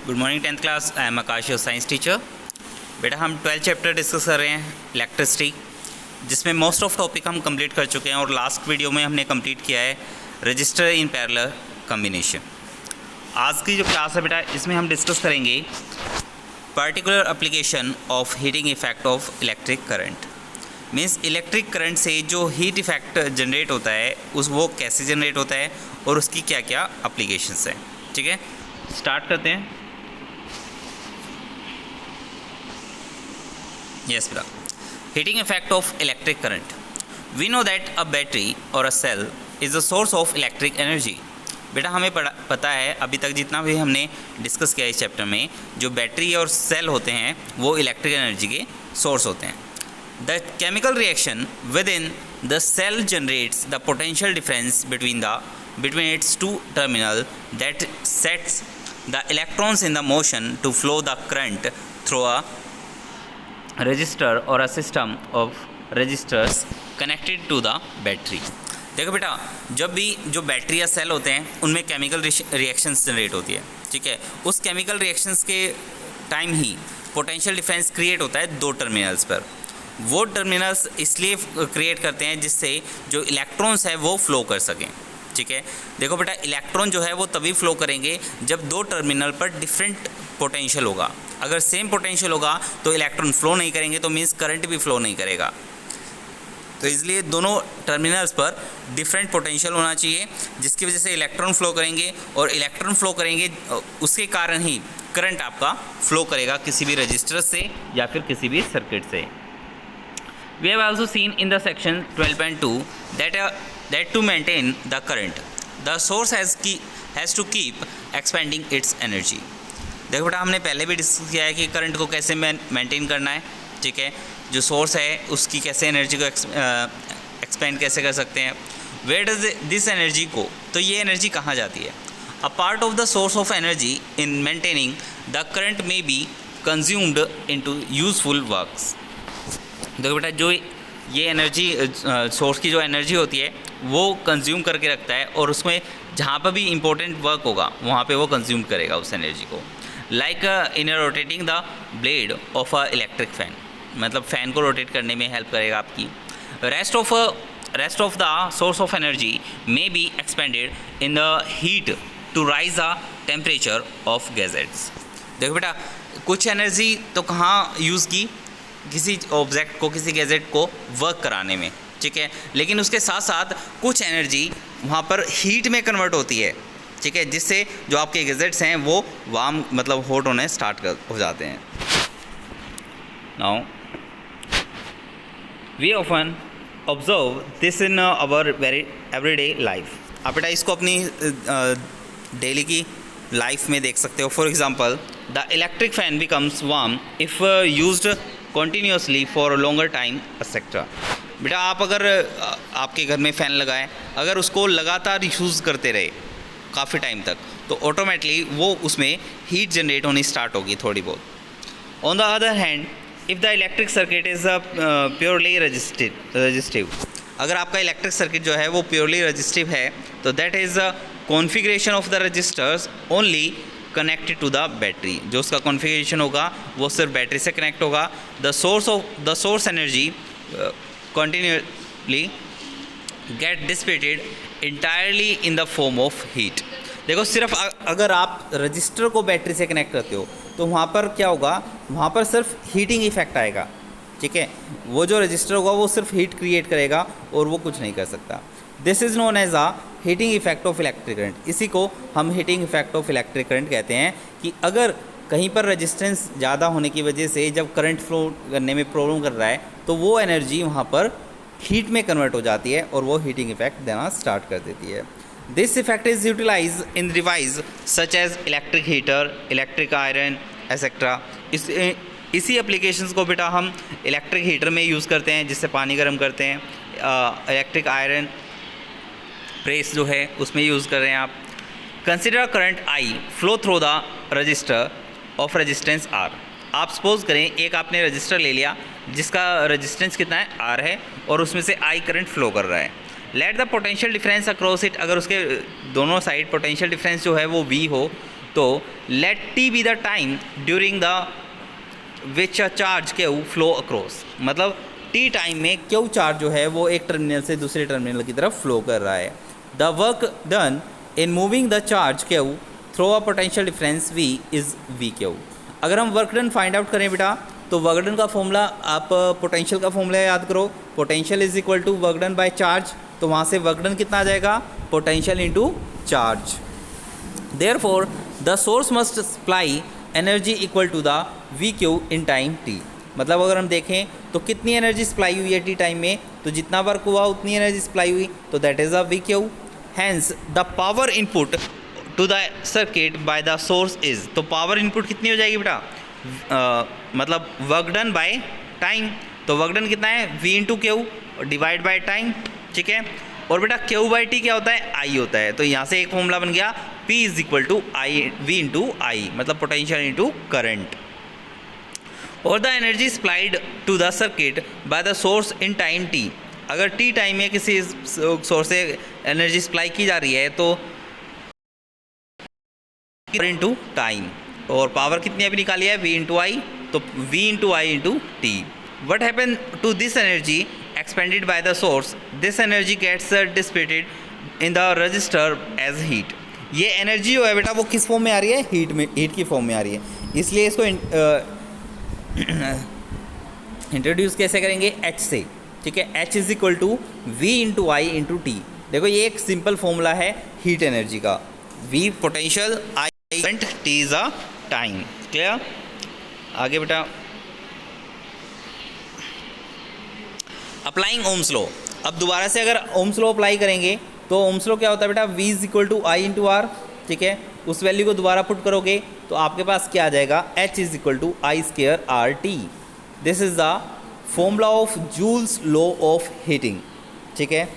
Good morning 10th class. I am Akash, your science teacher. बेटा हम 12th chapter discuss कर रहे हैं इलेक्ट्रिसिटी, जिसमें मोस्ट ऑफ टॉपिक हम कंप्लीट कर चुके हैं और लास्ट वीडियो में हमने कंप्लीट किया है रजिस्टर इन पैरेलल कॉम्बिनेशन। आज की जो क्लास है बेटा, इसमें हम डिस्कस करेंगे particular application of heating effect of electric current. Means electric current से जो हीट इफेक्ट जनरेट होता है वो कैसे जनरेट होता है और उसकी क्या क्या एप्लीकेशंस हैं। ठीक है, स्टार्ट करते हैं। Yes, बेटा। Heating effect of electric current. We know that a battery or a cell is the source of electric energy. बेटा हमें पता है, अभी तक जितना भी हमने डिस्कस किया इस चैप्टर में, जो बैटरी और सेल होते हैं वो इलेक्ट्रिक एनर्जी के सोर्स होते हैं। The chemical reaction within the cell generates the potential difference between its two terminal that sets the electrons in the motion to flow the current through a resistor और a system of resistors connected to the battery. देखो बेटा, जब भी जो battery या cell होते हैं उनमें केमिकल रिएक्शंस जनरेट होती है। ठीक है, उस केमिकल रिएक्शंस के टाइम ही पोटेंशियल डिफरेंस क्रिएट होता है दो टर्मिनल्स पर। वो टर्मिनल्स इसलिए क्रिएट करते हैं जिससे जो इलेक्ट्रॉन्स है वो फ्लो कर सकें। ठीक है, देखो बेटा, इलेक्ट्रॉन जो है वो तभी फ्लो करेंगे जब दो टर्मिनल पर डिफरेंट पोटेंशियल होगा। अगर सेम पोटेंशियल होगा तो इलेक्ट्रॉन फ्लो नहीं करेंगे, तो मीन्स करंट भी फ्लो नहीं करेगा। तो इसलिए दोनों टर्मिनल्स पर डिफरेंट पोटेंशियल होना चाहिए, जिसकी वजह से इलेक्ट्रॉन फ्लो करेंगे, और इलेक्ट्रॉन फ्लो करेंगे उसके कारण ही करंट आपका फ्लो करेगा किसी भी रजिस्टर से या फिर किसी भी सर्किट से। We have also seen in the section 12.2 that to maintain the current, the source has to keep expanding its energy. देखो बेटा, हमने पहले भी डिस्कस किया है कि करंट को कैसे मेंटेन करना है। ठीक है, जो सोर्स है उसकी कैसे एनर्जी को एक्सपेंड कैसे कर सकते हैं। वेयर डज दिस एनर्जी को, तो ये एनर्जी कहाँ जाती है। A part of the source of energy in maintaining the current में be consumed into useful works. देखो बेटा, जो ये एनर्जी सोर्स की जो एनर्जी होती है वो कंज्यूम करके रखता है, और उसमें जहाँ पर भी इम्पोर्टेंट वर्क होगा वहाँ पे वो कंज्यूम करेगा उस एनर्जी को। Like in rotating the blade of a electric fan, मतलब फ़ैन को रोटेट करने में हेल्प करेगा आपकी। Rest of the source of energy may be expended in the heat to raise the temperature of gadgets. देखो बेटा, कुछ एनर्जी तो कहाँ यूज़ की, किसी ऑब्जेक्ट को, किसी गैजेट को वर्क कराने में। ठीक है, लेकिन उसके साथ साथ कुछ एनर्जी वहाँ पर हीट में कन्वर्ट होती है। ठीक है, जिससे जो आपके गैजेट्स हैं वो वार्म मतलब हॉट होने स्टार्ट हो जाते हैं। Now we often observe this in our very everyday life. आप बेटा इसको अपनी डेली की लाइफ में देख सकते हो। For example, the electric fan becomes warm if used continuously for longer time etcetera. बेटा आप अगर आपके घर में फ़ैन लगाएं, अगर उसको लगातार यूज़ करते रहे काफ़ी टाइम तक, तो ऑटोमेटिकली वो उसमें हीट जनरेट होनी स्टार्ट होगी थोड़ी बहुत। On the other hand, if the electric circuit is purely resistive, अगर आपका इलेक्ट्रिक सर्किट जो है वो प्योरली रजिस्टिव है, तो that is the configuration of the resistors only connected to the battery. जो उसका कॉन्फ़िगरेशन होगा वो सिर्फ बैटरी से कनेक्ट होगा। The source energy continuously get dissipated entirely in the form of heat. देखो, सिर्फ अगर आप रजिस्टर को बैटरी से कनेक्ट करते हो तो वहाँ पर क्या होगा, वहाँ पर सिर्फ हीटिंग इफेक्ट आएगा। ठीक है, वो जो रजिस्टर होगा वो सिर्फ हीट क्रिएट करेगा और वो कुछ नहीं कर सकता। This is known as a heating effect of electric current. इसी को हम heating effect of electric current कहते हैं कि अगर कहीं पर रेजिस्टेंस ज़्यादा होने की वजह से जब करंट फ्लो करने में प्रॉब्लम कर रहा है, तो वो एनर्जी वहाँ पर हीट में कन्वर्ट हो जाती है और वो हीटिंग इफेक्ट देना स्टार्ट कर देती है। This effect is utilise in device such as electric heater, electric iron etcetera. इसी एप्लीकेशंस को बेटा हम इलेक्ट्रिक हीटर में यूज़ करते हैं, जिससे पानी गर्म करते हैं। इलेक्ट्रिक आयरन प्रेस जो है उसमें यूज़ कर रहे हैं आप। Consider current I flow through the register of resistance R. आप सपोज करें एक आपने रजिस्टर ले लिया जिसका रेजिस्टेंस कितना है, आर है, और उसमें से आई करंट फ्लो कर रहा है। Let the potential difference across it, अगर उसके दोनों साइड पोटेंशियल डिफरेंस जो है वो वी हो, तो let T be the time during the which a charge Q flow across, मतलब टी टाइम में क्यू चार्ज जो है वो एक टर्मिनल से दूसरे टर्मिनल की तरफ फ्लो कर रहा है। The work done in moving the charge Q through a potential difference V is V Q. अगर हम वर्क डन फाइंड आउट करें बेटा, तो वर्क डन का फॉर्मूला, आप पोटेंशियल का फॉर्मूला याद करो, potential is equal to work done by charge, तो वहाँ से वर्क डन कितना आ जाएगा, potential into charge. Therefore the source must supply energy equal to the V Q in time T. मतलब अगर हम देखें तो कितनी एनर्जी सप्लाई हुई है टी टाइम में, तो जितना वर्क हुआ उतनी एनर्जी सप्लाई हुई, तो that is a V Q. Hence the power input to the circuit by the source is, तो पावर इनपुट कितनी हो जाएगी बेटा, मतलब वर्क डन बाय टाइम, तो वर्क डन कितना है, V into Q divide by time, ठीक है। और बेटा क्यू बाई टी क्या होता है, आई होता है, तो यहाँ से एक फॉर्मूला बन गया P is equal to I V into I, मतलब पोटेंशियल इंटू करंट। और the energy supplied to the circuit by the source in time T, अगर टी टाइम में किसी सोर्स से एनर्जी सप्लाई की जा रही है तो इंटू टाइम, और पावर कितनी अभी निकाली है, वी इंटू आई, तो V into I into T. What happen to this energy expended by the source, this energy gets dissipated in the resistor as heat। ये एनर्जी जो है बेटा वो किस फॉर्म में आ रही है, हीट में, हीट की फॉर्म में आ रही है, इसलिए इसको इंट्रोड्यूस कैसे करेंगे, H से, ठीक है। H is equal to V into I into T. देखो ये एक सिंपल फॉर्मूला है हीट एनर्जी का, V potential, I current, T is a time. Clear. आगे बेटा अप्लाइंग ओम्स लॉ, अब दोबारा से अगर ओम्स लॉ अप्लाई करेंगे तो ओम्स लॉ क्या होता है बेटा, V is equal to I into R, ठीक है। उस वैल्यू को दोबारा पुट करोगे तो आपके पास क्या आ जाएगा, H is equal to I square R T. This is the formula of Joule's law of heating, ठीक है,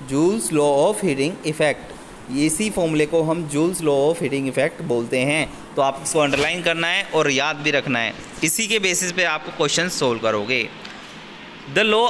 Joule's law of heating effect, इसी फॉर्मूले को हम Joule's law of heating effect बोलते हैं। तो आप इसको अंडरलाइन करना है और याद भी रखना है, इसी के बेसिस पे आप क्वेश्चन सोल्व करोगे। The law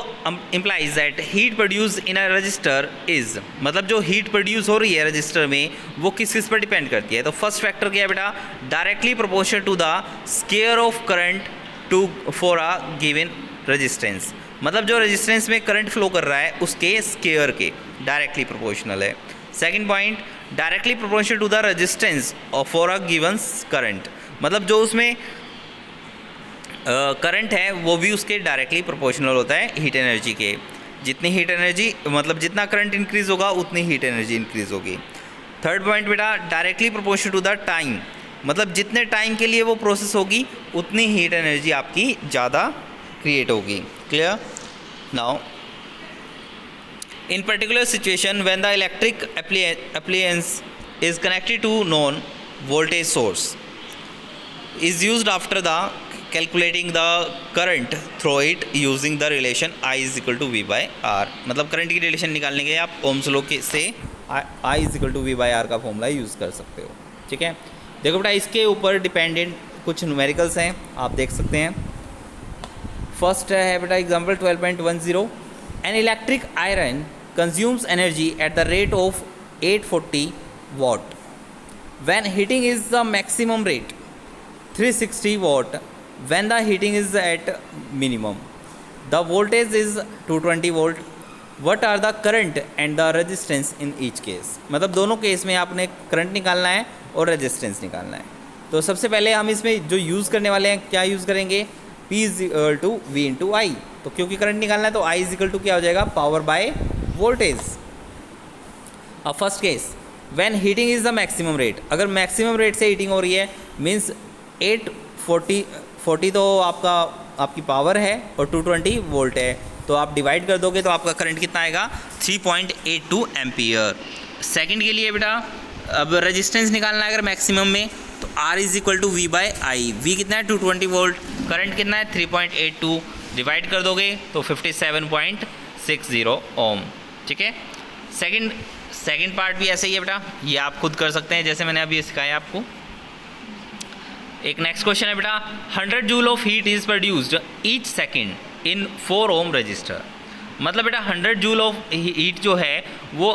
implies that heat produce in a resistor is, मतलब जो हीट प्रोड्यूस हो रही है रजिस्टर में वो किस किस पर डिपेंड करती है। तो फर्स्ट फैक्टर क्या है बेटा, directly proportional to the square of current to for a given resistance, मतलब जो रेजिस्टेंस में करंट फ्लो कर रहा है उसके स्क्वायर के डायरेक्टली प्रोपोर्शनल है। Second point, directly proportional to the resistance for a given current, मतलब जो उसमें करंट है वो भी उसके डायरेक्टली प्रोपोर्शनल होता है हीट एनर्जी के। जितनी हीट एनर्जी, मतलब जितना करंट इंक्रीज़ होगा उतनी हीट एनर्जी इंक्रीज़ होगी। थर्ड पॉइंट बेटा, directly proportional to the time, मतलब जितने टाइम के लिए वो प्रोसेस होगी उतनी हीट एनर्जी आपकी ज़्यादा क्रिएट होगी। Clear. Now in particular situation when the electric appliance is connected to known voltage source is used after the calculating the current through it using the relation I is equal to V by R, मतलब current की relation निकालने के लिए आप Ohm's law के से I is equal to V by R का formula use कर सकते हो, ठीक है। देखो बेटा इसके ऊपर डिपेंडेंट कुछ न्यूमेरिकल्स हैं, आप देख सकते हैं। फर्स्ट है बेटा example 12.10, an electric iron consumes energy at the rate of 840 watt when heating is the maximum rate 360 watt when the heating is at minimum, the voltage is 220 volt, what are the current and the resistance in each case, मतलब दोनों case में आपने current निकालना है और resistance निकालना है। तो सबसे पहले हम इसमें जो यूज़ करने वाले हैं क्या यूज़ करेंगे, P is equal to V into I, तो क्योंकि करंट निकालना है तो I इज इक्वल टू क्या हो जाएगा, पावर बाय वोल्टेज। अब first case when heating is the maximum rate, अगर मैक्सिमम रेट से हीटिंग हो रही है मीन्स 840 तो आपकी पावर है और 220 वोल्ट है, तो आप डिवाइड कर दोगे तो आपका करंट कितना आएगा, 3.82 एम्पियर। सेकंड के लिए बेटा अब रेजिस्टेंस निकालना है अगर मैक्सिमम में तो R is equal to V by I, V कितना है 220 वोल्ट, करंट कितना है 3.82, डिवाइड कर दोगे तो 57.60 ओम, ठीक है। सेकंड पार्ट भी ऐसे ही है बेटा, ये आप खुद कर सकते हैं जैसे मैंने अभी सिखाया आपको। एक नेक्स्ट क्वेश्चन है बेटा, 100 joule of heat is produced each second in 4 ohm resistor, मतलब बेटा 100 जूल ऑफ हीट जो है वो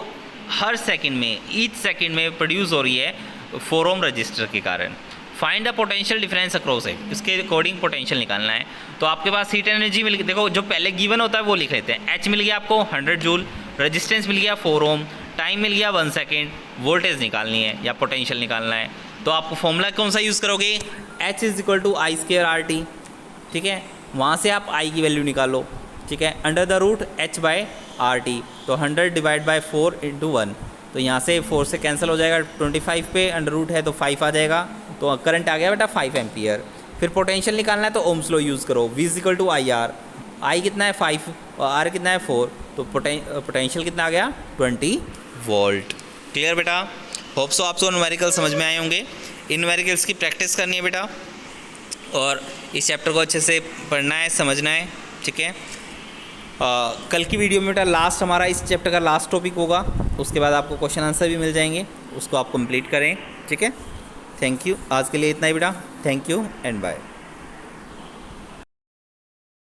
हर सेकंड में, ईच सेकंड में प्रोड्यूस हो रही है 4 ओम रजिस्टर के कारण। Find the potential difference across it, इसके अकॉर्डिंग पोटेंशियल निकालना है। तो आपके पास हीट एनर्जी मिल गई, देखो जो पहले गिवन होता है वो लिख लेते हैं। एच मिल गया आपको 100 जूल, रेजिस्टेंस मिल गया 4 ओम, टाइम मिल गया 1 सेकेंड, वोल्टेज निकालनी है या पोटेंशियल निकालना है। तो आपको फॉर्मूला कौन सा यूज़ करोगे, H is equal to I square R T, ठीक है। वहाँ से आप I की वैल्यू निकालो, ठीक है, under the root H by R T. तो 100 डिवाइड बाई 4 इंटू 1, तो यहाँ से 4 से कैंसिल हो जाएगा, 25 पे अंडर रूट है तो 5 आ जाएगा, तो करंट आ गया बेटा 5 एम्पियर। फिर पोटेंशियल निकालना है तो ओम्स लॉ यूज़ करो, V is equal to I R, I कितना है 5 और R कितना है 4, तो पोटेंशियल कितना आ गया 20 वोल्ट। क्लियर बेटा, होप सो आपको न्यूमेरिकल समझ में आए होंगे। इन न्यूमेरिकल्स की प्रैक्टिस करनी है बेटा, और इस चैप्टर को अच्छे से पढ़ना है, समझना है, ठीक है। कल की वीडियो में बेटा लास्ट हमारा इस चैप्टर का लास्ट टॉपिक होगा, उसके बाद आपको क्वेश्चन आंसर भी मिल जाएंगे, उसको आप कंप्लीट करें, ठीक है। थैंक यू, आज के लिए इतना ही बेटा, थैंक यू एंड बाय।